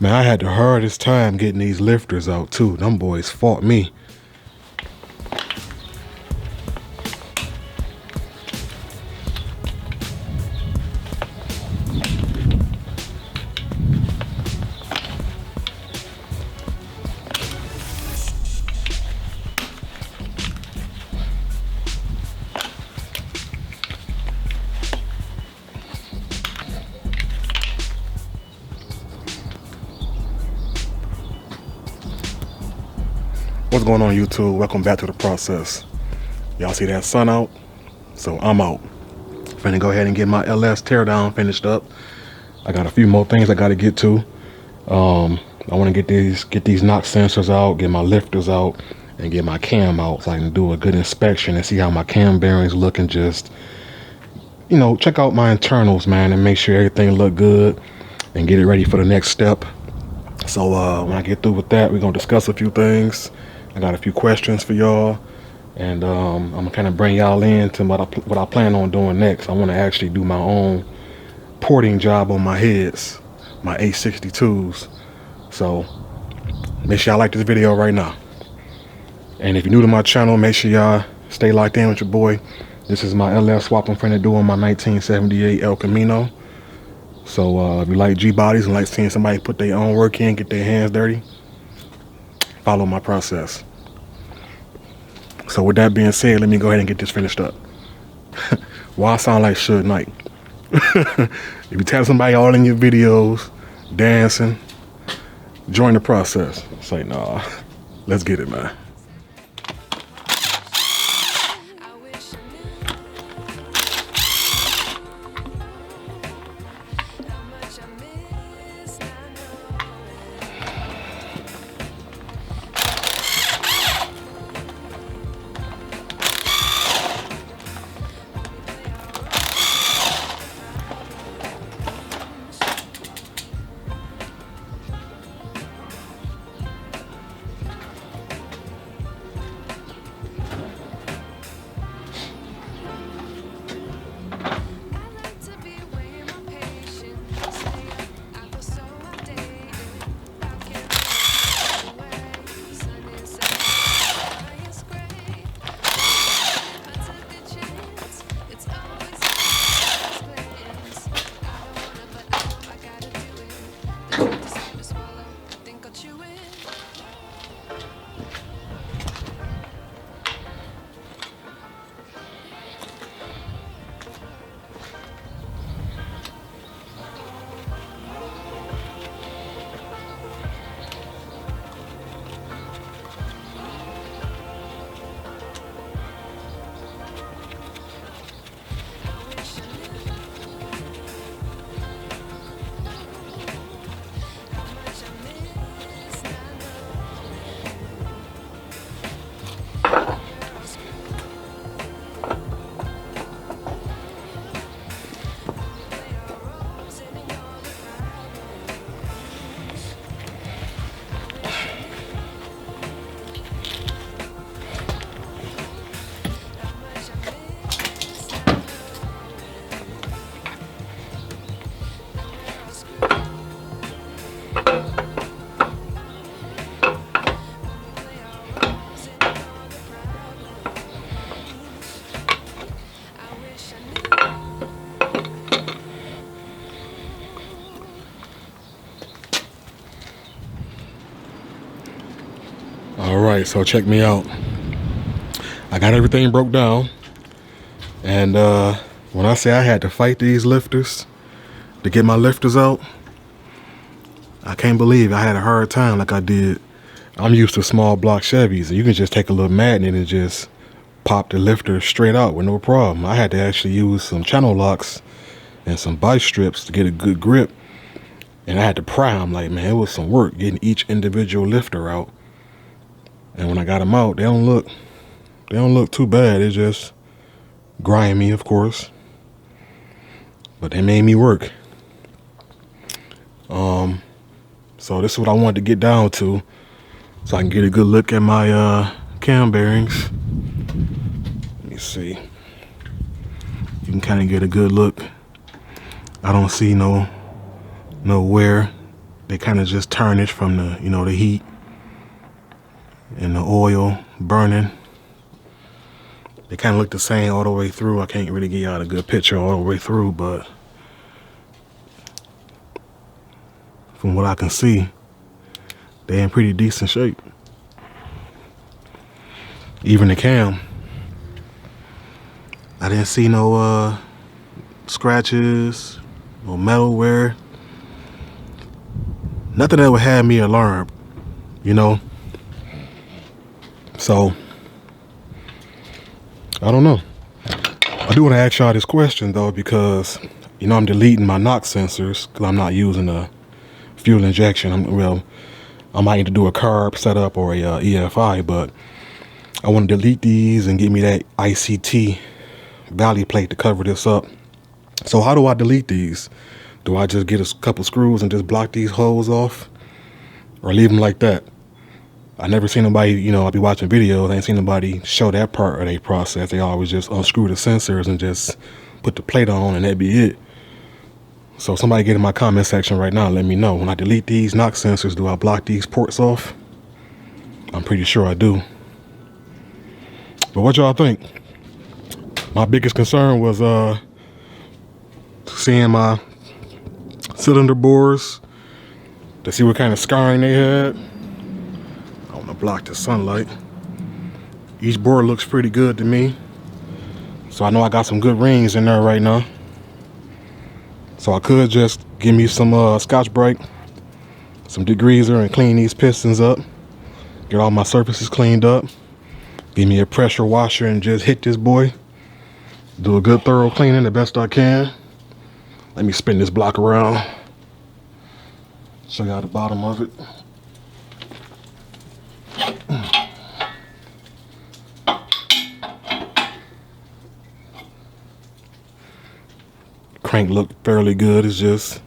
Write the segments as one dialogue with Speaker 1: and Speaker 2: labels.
Speaker 1: Man, I had the hardest time getting these lifters out too. Them boys fought me. What's going on, YouTube? Welcome back to the process. Y'all see that sun out? So I'm out. Finna go ahead and get my LS teardown finished up. I got a few more things I gotta get to. I wanna get these knock sensors out, get my lifters out, and get my cam out so I can do a good inspection and see how my cam bearings look, and just, you know, check out my internals, man, and make sure everything look good and get it ready for the next step. So when I get through with that, we're gonna discuss a few things. I got a few questions for y'all, and I'm gonna kind of bring y'all into what I plan on doing next. I want to actually do my own porting job on my heads, my 862s. So make sure y'all like this video right now. And if you're new to my channel, make sure y'all stay locked in with your boy. This is my LS swap I'm finna do on my 1978 El Camino. So if you like Gbodies and like seeing somebody put their own work in, get their hands dirty, follow my process. So with that being said, let me go ahead and get this finished up. Why I sound like Suge Knight? If you tell somebody all in your videos, dancing, join the process. It's like, nah, let's get it, man. Alright, so check me out. I got everything broke down, and when I say I had to fight these lifters to get my lifters out, I can't believe I had a hard time like I did. I'm used to small block Chevys, and you can just take a little magnet and just pop the lifter straight out with no problem. I had to actually use some channel locks and some vice strips to get a good grip, and I had to pry them. Like, man, it was some work getting each individual lifter out. And when I got them out, they don't look too bad. It's just grimy, of course, but they made me work. So this is what I wanted to get down to, so I can get a good look at my cam bearings. Let me see. You can kind of get a good look. I don't see no wear they kind of just tarnish from the, you know, the heat and the oil burning. They kind of look the same all the way through. I can't really get y'all a good picture all the way through, but from what I can see, they're in pretty decent shape. Even the cam, I didn't see no scratches, no metal wear, nothing that would have me alarmed, you know. So I don't know. I do want to ask y'all this question though, because you know I'm deleting my NOx sensors because I'm not using a fuel injection. I might need to do a carb setup or a EFI, but I want to delete these and get me that ICT valley plate to cover this up. So how do I delete these? Do I just get a couple screws and just block these holes off, or leave them like that? I never seen nobody, you know, I be watching videos, I ain't seen nobody show that part of their process. They always just unscrew the sensors and just put the plate on and that'd be it. So somebody get in my comment section right now and let me know. When I delete these NOx sensors, do I block these ports off? I'm pretty sure I do. But what y'all think? My biggest concern was seeing my cylinder bores to see what kind of scarring they had. I want to block the sunlight. Each bore looks pretty good to me. So I know I got some good rings in there right now. So I could just give me some Scotch-Brite, some degreaser, and clean these pistons up. Get all my surfaces cleaned up. Give me a pressure washer and just hit this boy. Do a good thorough cleaning the best I can. Let me spin this block around. Show y'all the bottom of it. Crank looked fairly good. It's just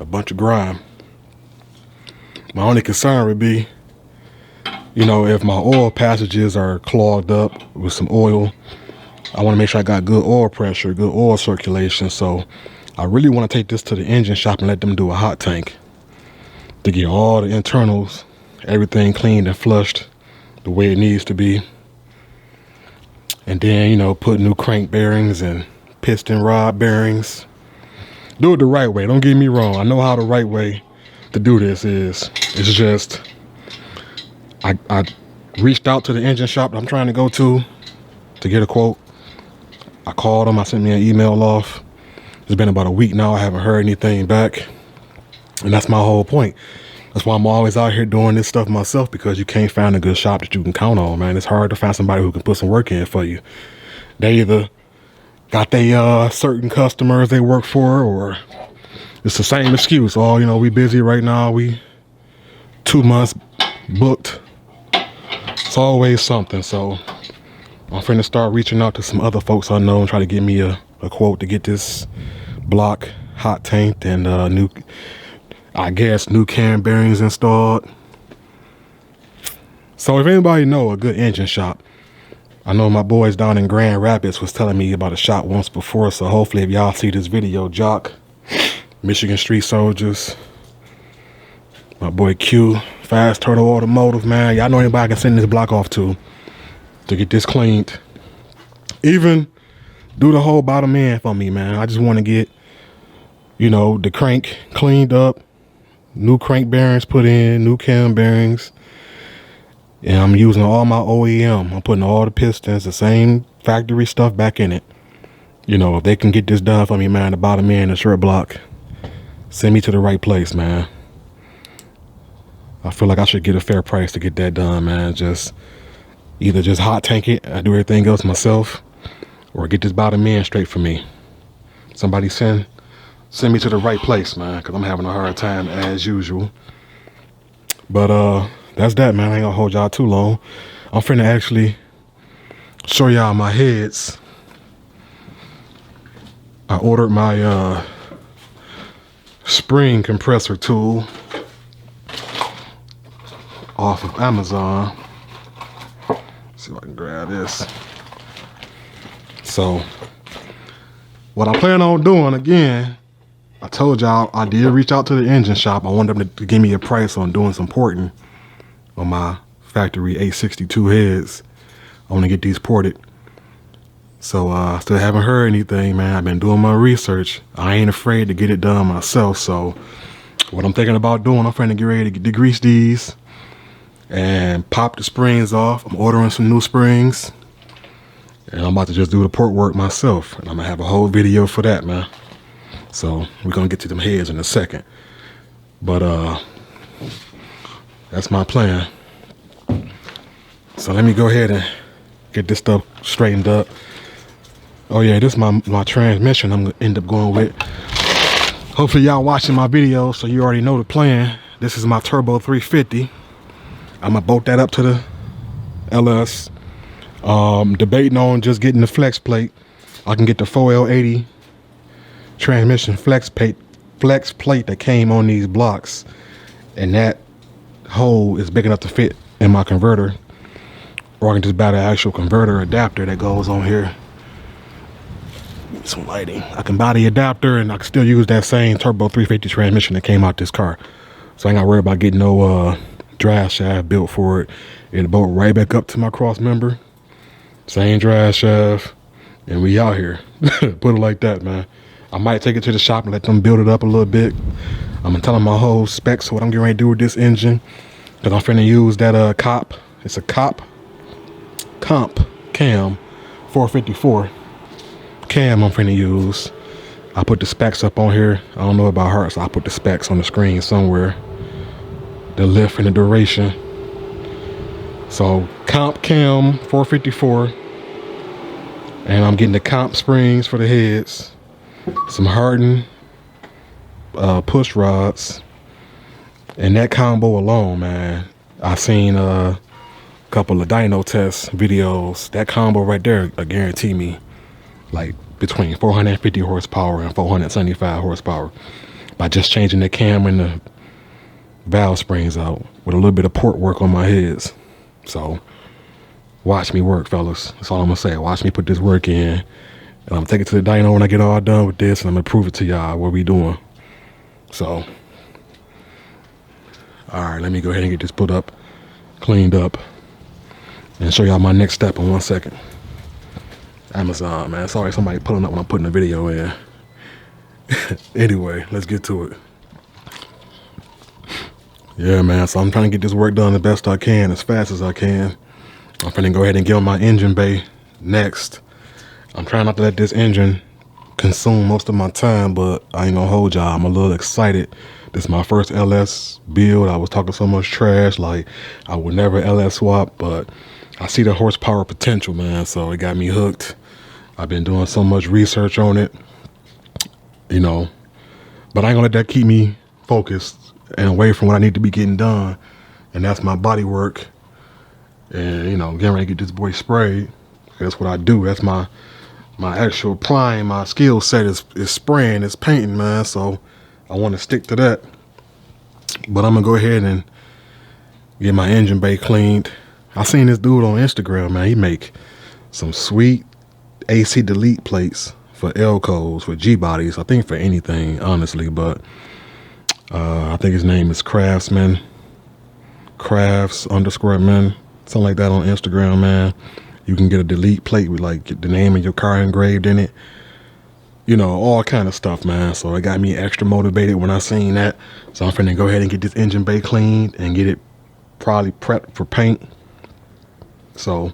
Speaker 1: a bunch of grime. My only concern would be, you know, if my oil passages are clogged up with some oil, I want to make sure I got good oil pressure, good oil circulation. So I really want to take this to the engine shop and let them do a hot tank to get all the internals, everything cleaned and flushed the way it needs to be. And then, you know, put new crank bearings and piston rod bearings. Do it the right way. Don't get me wrong. I know how the right way to do this is. It's just, I reached out to the engine shop that I'm trying to go to get a quote. I called them. I sent me an email off. It's been about a week now. I haven't heard anything back. And that's my whole point. That's why I'm always out here doing this stuff myself, because you can't find a good shop that you can count on, man. It's hard to find somebody who can put some work in for you. They either got they certain customers they work for, or it's the same excuse. Oh, you know, we busy right now. We 2 months booked. It's always something. So I'm finna start reaching out to some other folks I know and try to get me a quote to get this block hot tanked and new cam bearings installed. So if anybody know a good engine shop, I know my boys down in Grand Rapids was telling me about a shop once before, so hopefully if y'all see this video, Jock, Michigan Street Soldiers, my boy Q, Fast Turtle Automotive, man, y'all know anybody I can send this block off to get this cleaned. Even do the whole bottom end for me, man. I just want to get, you know, the crank cleaned up, new crank bearings put in, new cam bearings. And I'm using all my OEM. I'm putting all the pistons, the same factory stuff back in it. You know, if they can get this done for me, man, the bottom end, the shirt block, send me to the right place, man. I feel like I should get a fair price to get that done, man. Just either just hot tank it, I do everything else myself, or get this bottom end straight for me. Somebody send me to the right place, man, because I'm having a hard time as usual. But that's that, man. I ain't gonna hold y'all too long. I'm finna actually show y'all my heads. I ordered my spring compressor tool off of Amazon. Let's see if I can grab this. So what I plan on doing again I told y'all I did reach out to the engine shop. I wanted them to give me a price on doing some porting on my factory 862 heads. I want to get these ported. So I still haven't heard anything, man. I've been doing my research. I ain't afraid to get it done myself. So what I'm thinking about doing, I'm trying to get ready to degrease these and pop the springs off. I'm ordering some new springs, and I'm about to just do the port work myself. And I'm gonna have a whole video for that, man. So we're gonna get to them heads in a second. But that's my plan. So let me go ahead and get this stuff straightened up. Oh yeah, this is my transmission I'm gonna end up going with. Hopefully y'all watching my video, so you already know the plan. This is my turbo 350. I'm gonna bolt that up to the LS. Debating on just getting the flex plate. I can get the 4L80 transmission flex plate that came on these blocks, and that hole is big enough to fit in my converter, or I can just buy the actual converter adapter that goes on here. Some lighting. I can buy the adapter and I can still use that same turbo 350 transmission that came out this car, so I ain't gotta worry about getting no drive shaft built for it. It'll bolt right back up to my cross member, same drive shaft, and we out here. Put it like that, man. I might take it to the shop and let them build it up a little bit. I'm gonna tell them my whole specs, what I'm getting ready to do with this engine, because I'm finna use that cop. It's a comp cam 454 cam I'm finna use. I put the specs up on here. I don't know about heart, so I put the specs on the screen somewhere, the lift and the duration. So comp cam 454, and I'm getting the comp springs for the heads, some hardened push rods, and that combo alone, man. I seen a couple of dyno test videos. That combo right there, I guarantee me, like between 450 horsepower and 475 horsepower by just changing the cam and the valve springs out with a little bit of port work on my heads. So watch me work, fellas. That's all I'm gonna say. Watch me put this work in, and I'm gonna take it to the dyno when I get all done with this, and I'm gonna prove it to y'all what we doing. So all right, let me go ahead and get this put up, cleaned up, and show y'all my next step in 1 second. Amazon, man. Sorry, somebody pulling up when I'm putting the video in. Anyway, let's get to it. Yeah, man. So I'm trying to get this work done the best I can, as fast as I can. I'm finna go ahead and get on my engine bay next. I'm trying not to let this engine consume most of my time, but I ain't gonna hold y'all. I'm a little excited. This is my first LS build. I was talking so much trash, like I would never LS swap, but I see the horsepower potential, man. So it got me hooked. I've been doing so much research on it, you know, but I ain't gonna let that keep me focused and away from what I need to be getting done, and that's my body work. And you know, getting ready to get this boy sprayed. That's what I do. That's my actual prime. My skill set is spraying, is painting, man. So I want to stick to that. But I'm gonna go ahead and get my engine bay cleaned. I seen this dude on Instagram, man. He make some sweet AC delete plates for Elcos, for Gbodies. I think for anything, honestly, but I think his name is Crafts_men, something like that on Instagram, man. You can get a delete plate with like the name of your car engraved in it, you know, all kind of stuff, man. So it got me extra motivated when I seen that. So I'm finna go ahead and get this engine bay cleaned and get it probably prepped for paint. So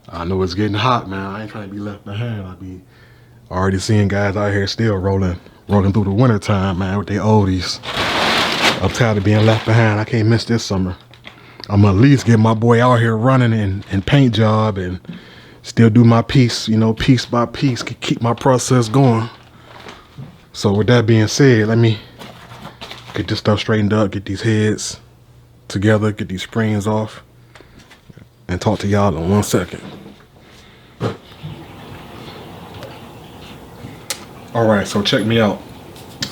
Speaker 1: I know it's getting hot, man. I ain't trying to be left behind. I be already seeing guys out here still rolling through the winter time, man, with their oldies. I'm tired of being left behind. I can't miss this summer. I'm gonna at least get my boy out here running and paint job and still do my piece, you know, piece by piece, keep my process going. So with that being said, let me get this stuff straightened up, get these heads together, get these springs off, and talk to y'all in 1 second. All right, so check me out.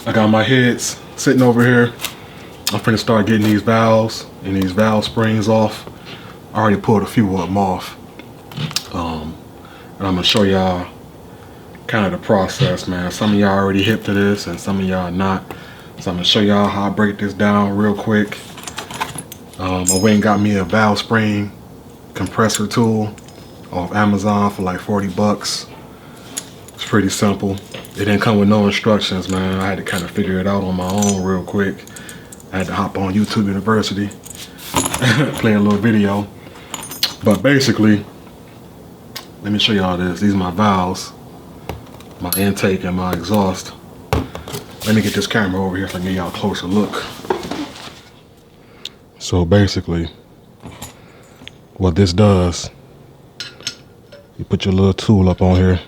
Speaker 1: I got my heads sitting over here. I'm finna start getting these valves and these valve springs off. I already pulled a few of them off. And I'm gonna show y'all kind of the process, man. Some of y'all already hip to this and some of y'all not. So I'm gonna show y'all how I break this down real quick. I went and got me a valve spring compressor tool off Amazon for like 40 bucks. It's pretty simple. It didn't come with no instructions, man. I had to kind of figure it out on my own real quick. I had to hop on YouTube University, play a little video. But basically, let me show y'all this. These are my valves, my intake and my exhaust. Let me get this camera over here so I can get y'all a closer look. So basically, what this does, you put your little tool up on here.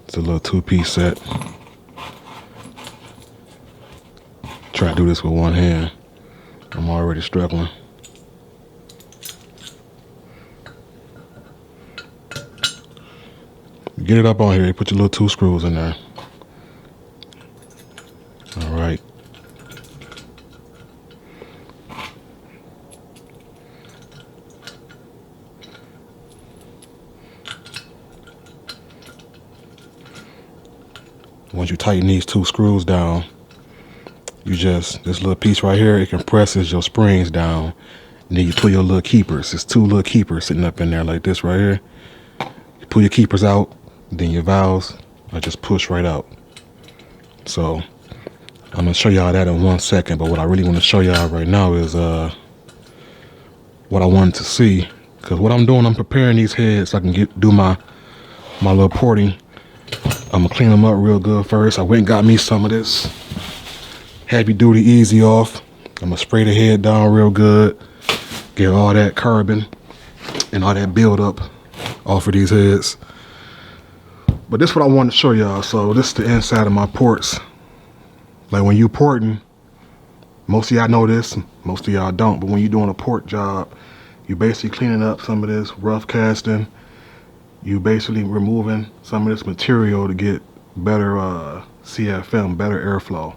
Speaker 1: It's a little 2-piece set. Try to do this with one hand. I'm already struggling. Get it up on here, you put your little 2 screws in there. All right. Once you tighten these 2 screws down, you just, this little piece right here, it compresses your springs down. And then you pull your little keepers. There's 2 little keepers sitting up in there like this right here. You pull your keepers out, then your valves are just pushed right out. So I'm gonna show y'all that in 1 second, but what I really want to show y'all right now is what I wanted to see. Because what I'm doing, I'm preparing these heads so I can do my little porting. I'm gonna clean them up real good first. I went and got me some of this heavy duty easy off. I'm gonna spray the head down real good, get all that carbon and all that buildup off of these heads. But this is what I wanted to show y'all. So this is the inside of my ports. Like when you porting, most of y'all know this, most of y'all don't, but when you're doing a port job, you basically cleaning up some of this rough casting. You basically removing some of this material to get better CFM, better airflow.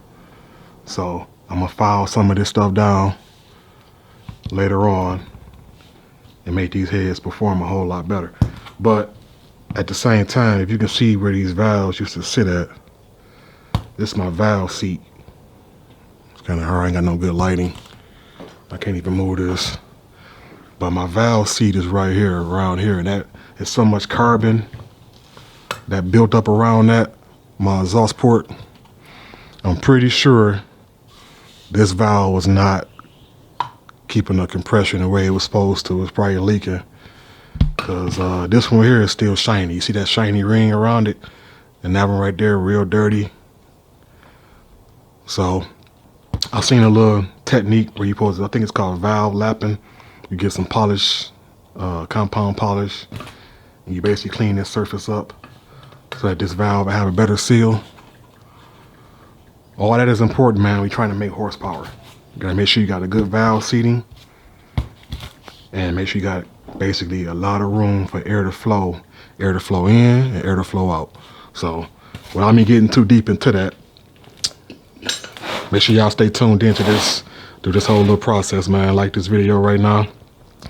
Speaker 1: So I'm gonna file some of this stuff down later on and make these heads perform a whole lot better. But at the same time, if you can see where these valves used to sit at, this is my valve seat. It's kind of hard, I ain't got no good lighting. I can't even move this. But my valve seat is right here, around here, and that is so much carbon that built up around that, my exhaust port. I'm pretty sure this valve was not keeping the compression the way it was supposed to. It's probably leaking. Because this one here is still shiny. You see that shiny ring around it? And that one right there, real dirty. So I've seen a little technique where you supposed to, I think it's called valve lapping. You get some polish, compound polish, and you basically clean this surface up so that this valve will have a better seal. All that is important, man. We're trying to make horsepower. You gotta make sure you got a good valve seating and make sure you got basically a lot of room for air to flow in and air to flow out. So without me getting too deep into that, make sure y'all stay tuned into this, through this whole little process, man. Like this video right now,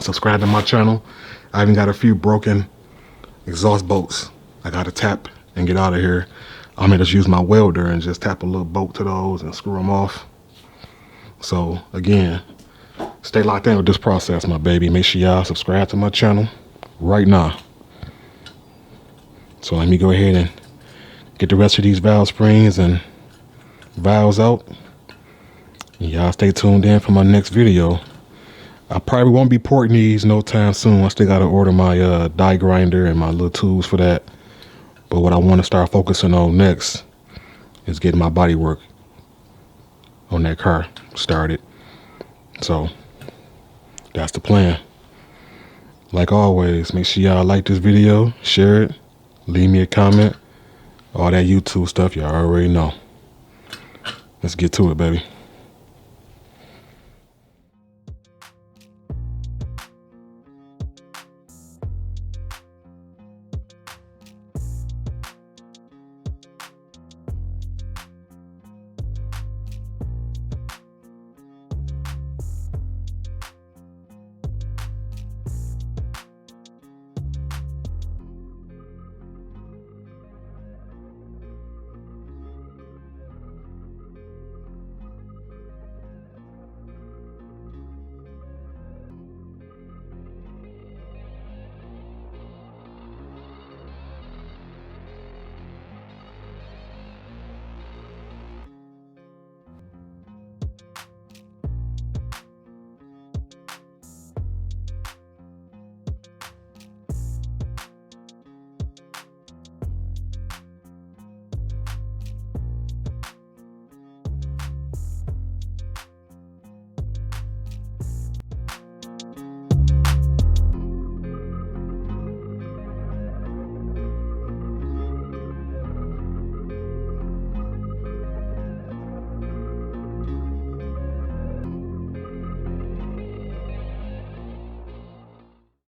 Speaker 1: subscribe to my channel. I even got a few broken exhaust bolts I gotta tap and get out of here. I'm gonna just use my welder and just tap a little bolt to those and screw them off. So again, stay locked in with this process, my baby. Make sure y'all subscribe to my channel right now. So let me go ahead and get the rest of these valve springs and valves out. Y'all stay tuned in for my next video. I probably won't be porting these no time soon. I still gotta order my die grinder and my little tools for that. But what I want to start focusing on next is getting my body work on that car started. So that's the plan. Like always, make sure y'all like this video, share it, leave me a comment, all that YouTube stuff y'all already know. Let's get to it, baby.